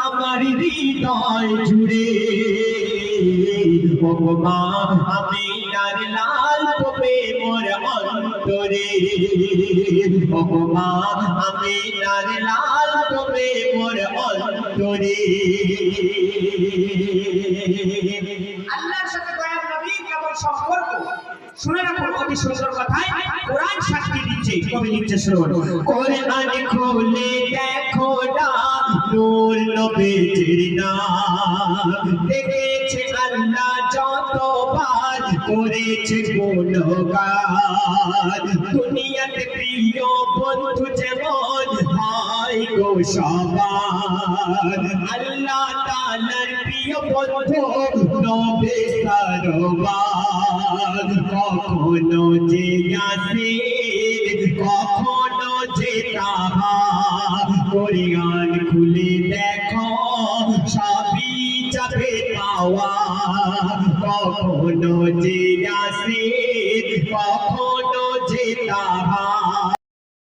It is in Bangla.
আমার হৃদয় জুড়ে মা আমিনার লাল কবে মোর অন্তরে মা আমিনার লাল কবে মোর অন্তরে আল্লাহর সাথে দয়ার নবীর কেমন সম্পর্ক শুনে রাখুন অতি সুন্দর কথায় কোরআন সাক্ষী দিচ্ছে কবি লিখছে শুনুন কোরআন খুলে দেখো না নূর নবীর নাম দেখেছে আল্লাহ যতবার করেছে গুণগান দুনিয়াতে প্রিয় বন্ধু যেমন হয় গো সবার আল্লাহ তাআলার প্রিয় বন্ধু নবী সরওয়ার কখনো যে ইয়াসিন কখনো যে তাহা কোরআন খুলে দেখো সবই যাবে পাওয়া কখনো যে ইয়াসিন